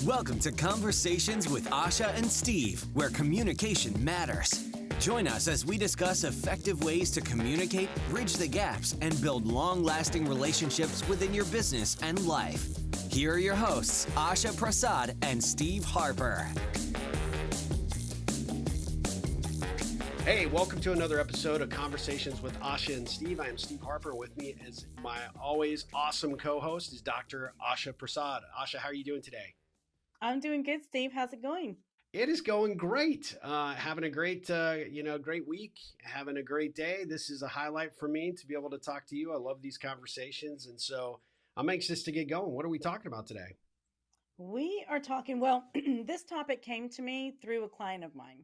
Welcome to Conversations with Asha and Steve, where communication matters. Join us as we discuss effective ways to communicate, bridge the gaps, and build long-lasting relationships within your business and life. Here are your hosts, Asha Prasad and Steve Harper. Hey, welcome to another episode of Conversations with Asha and Steve. I am Steve Harper. With me as my always awesome co-host is Dr. Asha Prasad. Asha, how are you doing today? I'm doing good, Steve. How's it going? It is going great. Having a great week, having a great day. This is a highlight for me to be able to talk to you. I love these conversations. And so I'm anxious to get going. What are we talking about today? We are talking, well, this topic came to me through a client of mine.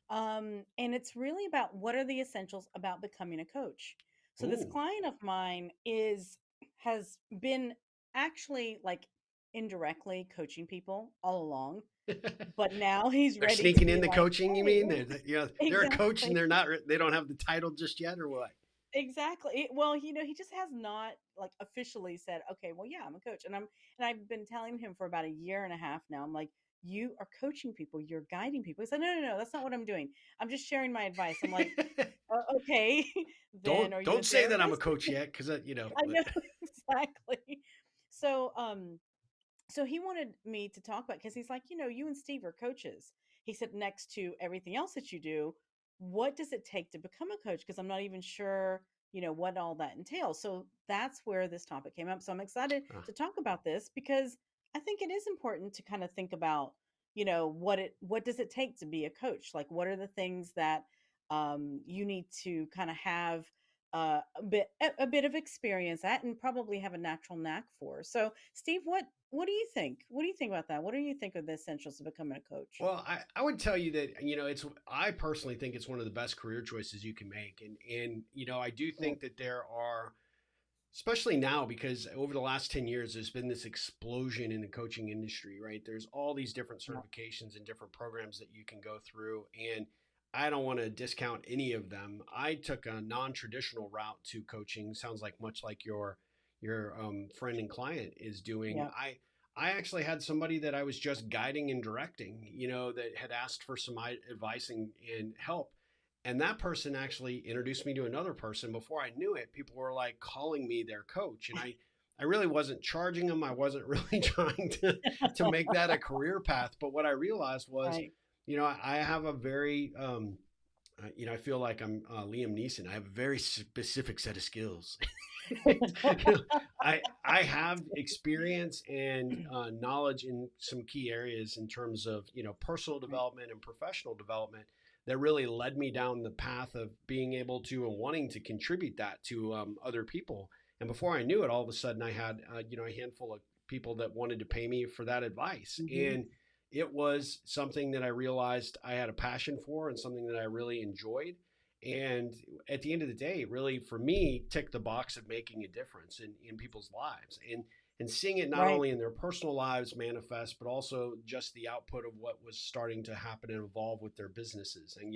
And it's really about what are the essentials about becoming a coach. So this Ooh. client of mine has been actually like indirectly coaching people all along, but now he's They're ready to sneaking be in the like, coaching, you mean? hey, They're a coach and exactly. they don't have the title just yet or what? Exactly. Well, he just has not like officially said, okay, well, yeah, I'm a coach. And I've been telling him for about a year and a half now. I'm like, you are coaching people, you're guiding people. He said, no, no, no, that's not what I'm doing. I'm just sharing my advice. I'm like, okay, then don't are you a don't say that I'm a therapist? coach yet, because I know exactly. So, so he wanted me to talk about because he's like, you and Steve are coaches. He said, next to everything else that you do, what does it take to become a coach? Because I'm not even sure, what all that entails. So that's where this topic came up. So I'm excited uh, to talk about this because I think it is important to kind of think about, what does it take to be a coach? Like, what are the things that you need to kind of have a bit of experience at and probably have a natural knack for. So, Steve, what do you think? What do you think about that? What do you think of the essentials of becoming a coach? well, I would tell you that I personally think it's one of the best career choices you can make, and I do Yeah. think that there are, especially now, because over the last 10 years there's been this explosion in the coaching industry, right? There's all these different Yeah. certifications and different programs that you can go through, and I don't want to discount any of them. I took a non-traditional route to coaching. Sounds like much like your friend and client is doing. Yeah. I actually had somebody that I was just guiding and directing, that had asked for some advice and help, and that person actually introduced me to another person. Before I knew it, people were like calling me their coach. And I really wasn't charging them. I wasn't really trying to make that a career path. But what I realized was, Right. I have a very, I feel like I'm Liam Neeson. I have a very specific set of skills. I have experience and knowledge in some key areas in terms of personal Right. development and professional development that really led me down the path of being able to and wanting to contribute that to other people. And before I knew it, all of a sudden I had a handful of people that wanted to pay me for that advice, Hmm. and it was something that I realized I had a passion for and something that I really enjoyed. And at the end of the day, really for me, ticked the box of making a difference in people's lives, and seeing it not Right. only in their personal lives manifest, but also just the output of what was starting to happen and evolve with their businesses. And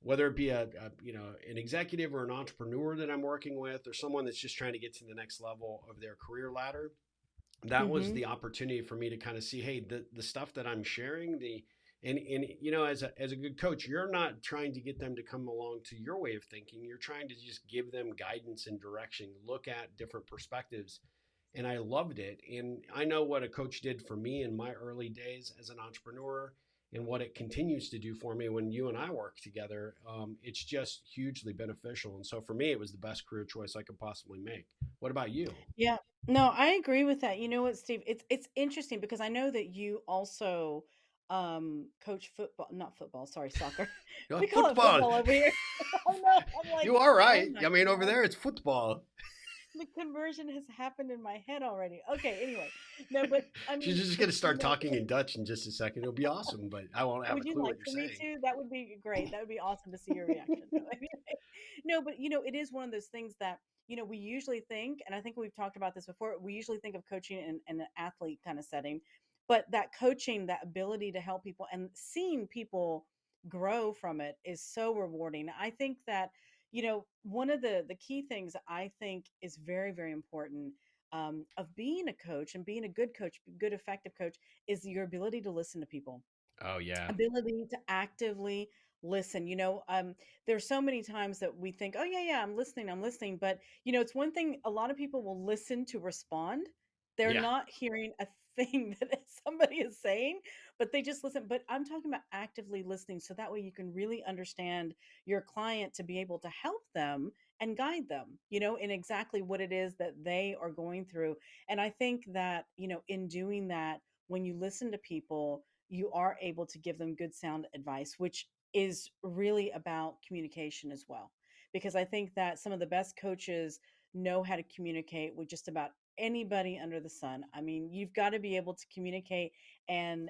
whether it be a an executive or an entrepreneur that I'm working with, or someone that's just trying to get to the next level of their career ladder, that was Hmm. the opportunity for me to kind of see, hey, the stuff that I'm sharing, and as a good coach, you're not trying to get them to come along to your way of thinking. You're trying to just give them guidance and direction, look at different perspectives. And I loved it. And I know what a coach did for me in my early days as an entrepreneur, and what it continues to do for me when you and I work together. It's just hugely beneficial. And so for me, it was the best career choice I could possibly make. What about you? Yeah. No, I agree with that. You know what, Steve? It's interesting because I know that you also coach football, not football, sorry, soccer. We call it Football. football over here. I know. I'm like, You are oh right. my I mean, over gosh. there, it's football. The conversion has happened in my head already. Okay, anyway. No, but I She's mean, just going to start talking in Dutch in just a second. It'll be awesome, but I won't have a would you clue like what you're for me saying. to? That would be great. That would be awesome to see your reaction. No, anyway. No, but it is one of those things that, we usually think, and I think we've talked about this before, we usually think of coaching in an athlete kind of setting, but that coaching, that ability to help people and seeing people grow from it is so rewarding. I think that, one of the key things I think is very, very important. of being a coach and being a good coach, good effective coach, is your ability to listen to people, Oh yeah. ability to actively listen. There's so many times that we think, oh yeah, I'm listening, but it's one thing. A lot of people will listen to respond. They're Yeah. not hearing a thing that somebody is saying, but they just listen. But I'm talking about actively listening, so that way you can really understand your client to be able to help them and guide them, in exactly what it is that they are going through. And I think that, in doing that, when you listen to people, you are able to give them good sound advice, which is really about communication as well. Because I think that some of the best coaches know how to communicate with just about anybody under the sun. I mean, you've got to be able to communicate and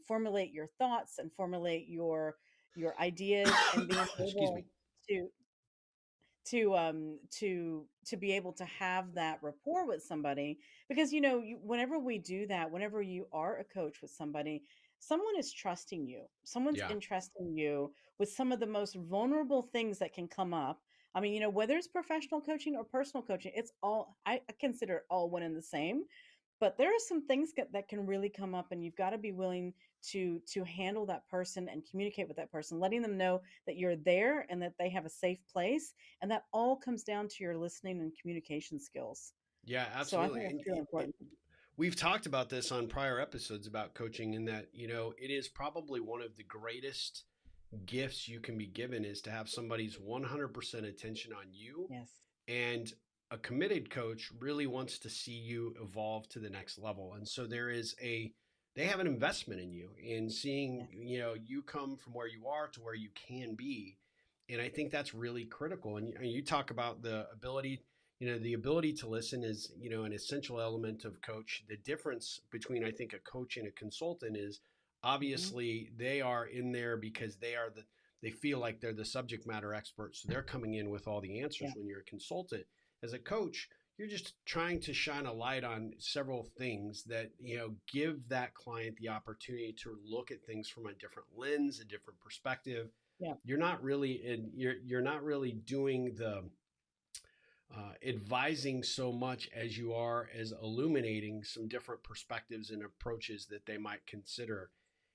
formulate your thoughts and formulate your ideas, and being Excuse me. able to to be able to have that rapport with somebody. Because whenever we do that, whenever you are a coach with somebody, someone is trusting you, someone's Yeah. entrusting you with some of the most vulnerable things that can come up. I mean, whether it's professional coaching or personal coaching, it's all, I consider it all one and the same. But there are some things that can really come up, and you've got to be willing to handle that person and communicate with that person, letting them know that you're there and that they have a safe place. And that all comes down to your listening and communication skills. Yeah, So I think absolutely. that's And really important. we've talked about this on prior episodes about coaching, in that, it is probably one of the greatest gifts you can be given is to have somebody's 100% attention on you. Yes. And a committed coach really wants to see you evolve to the next level. And so they have an investment in you, in seeing, Yes. you come from where you are to where you can be. And I think that's really critical. And you talk about the ability to listen is, an essential element of coach. The difference between, I think, a coach and a consultant is, Hmm. obviously they are in there because they feel like they're the subject matter experts. So they're coming in with all the answers. Yeah. When you're a consultant, as a coach, you're just trying to shine a light on several things that, give that client the opportunity to look at things from a different lens, a different perspective. Yeah. You're not really doing the advising so much as you are as illuminating some different perspectives and approaches that they might consider.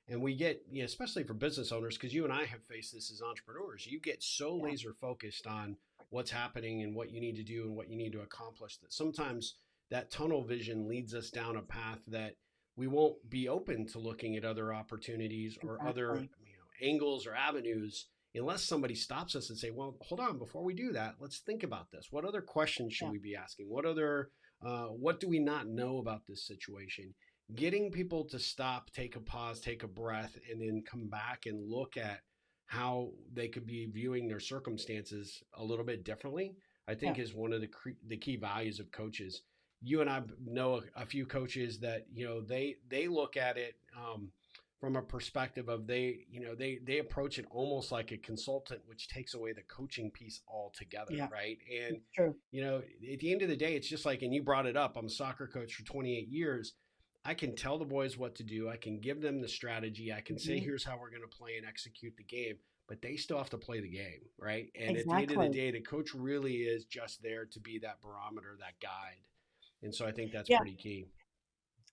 And we get, especially for business owners, because you and I have faced this as entrepreneurs, you get so Yeah. laser focused on what's happening and what you need to do and what you need to accomplish, that sometimes that tunnel vision leads us down a path that we won't be open to looking at other opportunities or other, Exactly. angles or avenues, unless somebody stops us and say, well, hold on, before we do that, let's think about this. What other questions should Yeah. we be asking? What do we not know about this situation? Getting people to stop, take a pause, take a breath, and then come back and look at how they could be viewing their circumstances a little bit differently, I Yeah. think is one of the key values of coaches. You and I know a few coaches that, they look at it, from a perspective of, they approach it almost like a consultant, which takes away the coaching piece altogether, Yeah. right? And It's true. at the end of the day, it's just like, and you brought it up, I'm a soccer coach for 28 years. I can tell the boys what to do. I can give them the strategy. I can say, Hmm. here's how we're going to play and execute the game, but they still have to play the game, right? And at the end of the Exactly. day, the coach really is just there to be that barometer, that guide. And so I think that's Yeah. pretty key.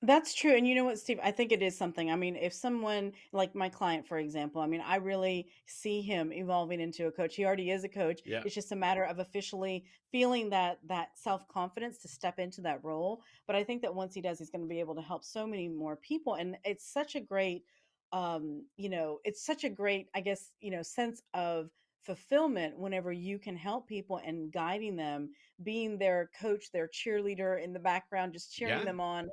That's true. And you know what, Steve? I think it is something. I mean, if someone like my client, for example, I mean, I really see him evolving into a coach. He already is a coach. Yeah. It's just a matter of officially feeling that self-confidence to step into that role. But I think that once he does, he's going to be able to help so many more people. And it's such a great it's such a great, I guess, sense of fulfillment whenever you can help people and guiding them, being their coach, their cheerleader in the background, just cheering Yeah. them on,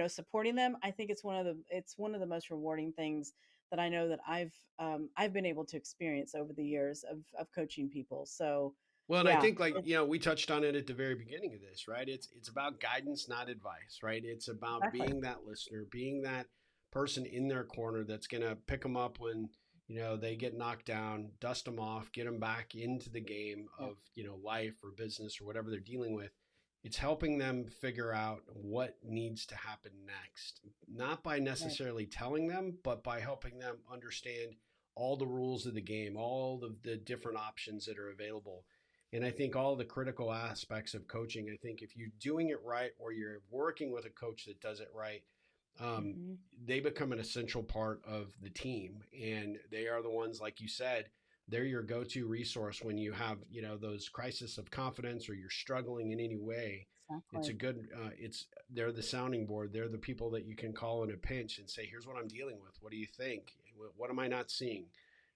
supporting them. I think it's one of the most rewarding things that I know that I've been able to experience over the years of coaching people. So Well, and I yeah, think, like, we touched on it at the very beginning of this, right? It's about guidance, not advice, right? It's about exactly. being that listener, being that person in their corner that's going to pick them up when, they get knocked down, dust them off, get them back into the game Yeah, of, life or business or whatever they're dealing with. It's helping them figure out what needs to happen next, not by right. necessarily telling them, but by helping them understand all the rules of the game, all of the different options that are available. And I think all the critical aspects of coaching, I think if you're doing it right or you're working with a coach that does it right, Mm-hmm. they become an essential part of the team. And they are the ones, like you said, they're your go-to resource when you have, those crisis of confidence or you're struggling in any way. It's a Exactly. good, they're the sounding board. They're the people that you can call in a pinch and say, here's what I'm dealing with. What do you think? What am I not seeing?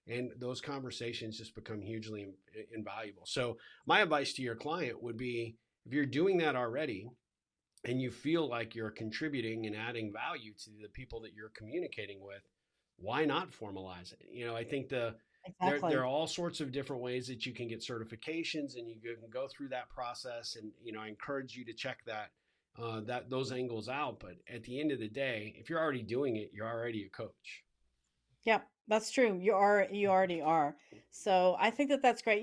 And those conversations just become hugely invaluable. So my advice to your client would be, if you're doing that already and you feel like you're contributing and adding value to the people that you're communicating with, why not formalize it? I think there are Exactly. all sorts of different ways that you can get certifications, and you can go through that process. And I encourage you to check that those angles out. But at the end of the day, if you're already doing it, you're already a coach. Yep, that's true. You already are. So I think that that's great.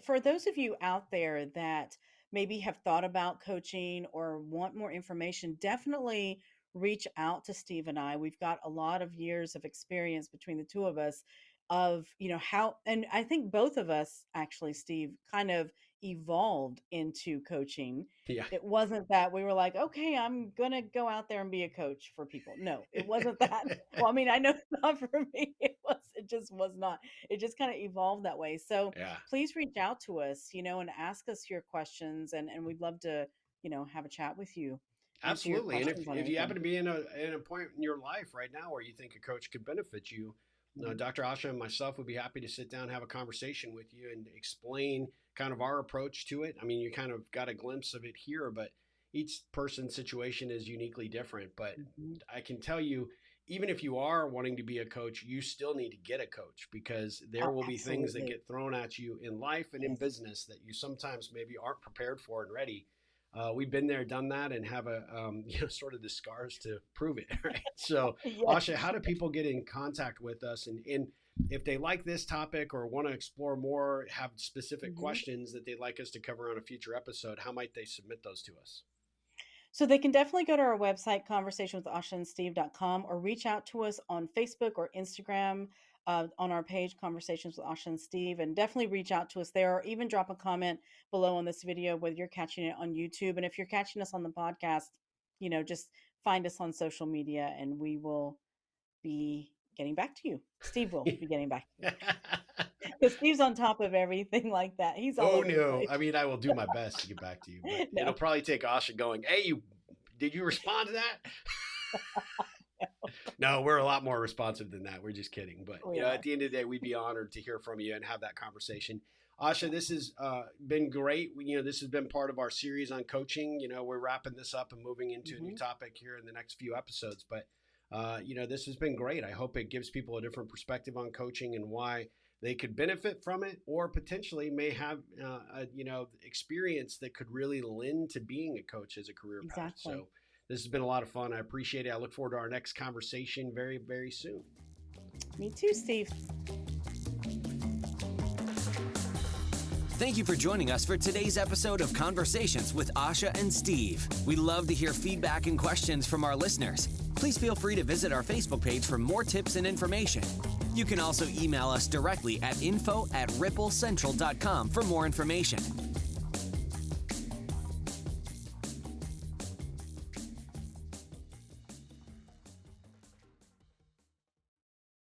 For those of you out there that maybe have thought about coaching or want more information, definitely reach out to Steve and I. We've got a lot of years of experience between the two of us of, how, and I think both of us actually, Steve, kind of evolved into coaching. Yeah. It wasn't that we were like, okay, I'm going to go out there and be a coach for people. No, it wasn't that. Well, I mean, I know it's not for me. It just was not. It just kind of evolved that way. So Yeah. please reach out to us, and ask us your questions, and we'd love to, have a chat with you, answer your Absolutely. And if, questions on if you happen anything. to be in a point in your life right now where you think a coach could benefit you, Mhm. Dr. Asha and myself would be happy to sit down and have a conversation with you and explain kind of our approach to it. I mean, you kind of got a glimpse of it here, but each person's situation is uniquely different. But Mhm. I can tell you, even if you are wanting to be a coach, you still need to get a coach, because there Oh, will be things that absolutely. get thrown at you in life and in Yes. business that you sometimes maybe aren't prepared for and ready. We've been there, done that, and have sort of the scars to prove it, right? So, Yes. Asha, how do people get in contact with us? And if they like this topic or want to explore more, have specific Mhm. questions that they'd like us to cover on a future episode, how might they submit those to us? So they can definitely go to our website, conversationwithashaandsteve.com, or reach out to us on Facebook or Instagram on our page, Conversations with Asha and Steve, and definitely reach out to us there, or even drop a comment below on this video, whether you're catching it on YouTube. And if you're catching us on the podcast, just find us on social media and we will be getting back to you. Steve will be getting back to you because Steve's on top of everything like that. He's all Oh over the no! place. I mean, I will do my best to get back to you, but it'll No. probably take Asha going, "Hey, did you respond to that?" No, we're a lot more responsive than that. We're just kidding. But We at are. the end of the day, we'd be honored to hear from you and have that conversation. Asha, this has been great. This has been part of our series on coaching. We're wrapping this up and moving into a new Mhm. topic here in the next few episodes. But this has been great. I hope it gives people a different perspective on coaching and why they could benefit from it, or potentially may have experience that could really lend to being a coach as a career path. Exactly. So this has been a lot of fun. I appreciate it. I look forward to our next conversation very, very soon. Me too, Steve. Thank you for joining us for today's episode of Conversations with Asha and Steve. We love to hear feedback and questions from our listeners. Please feel free to visit our Facebook page for more tips and information. You can also email us directly at info@ripplecentral.com for more information.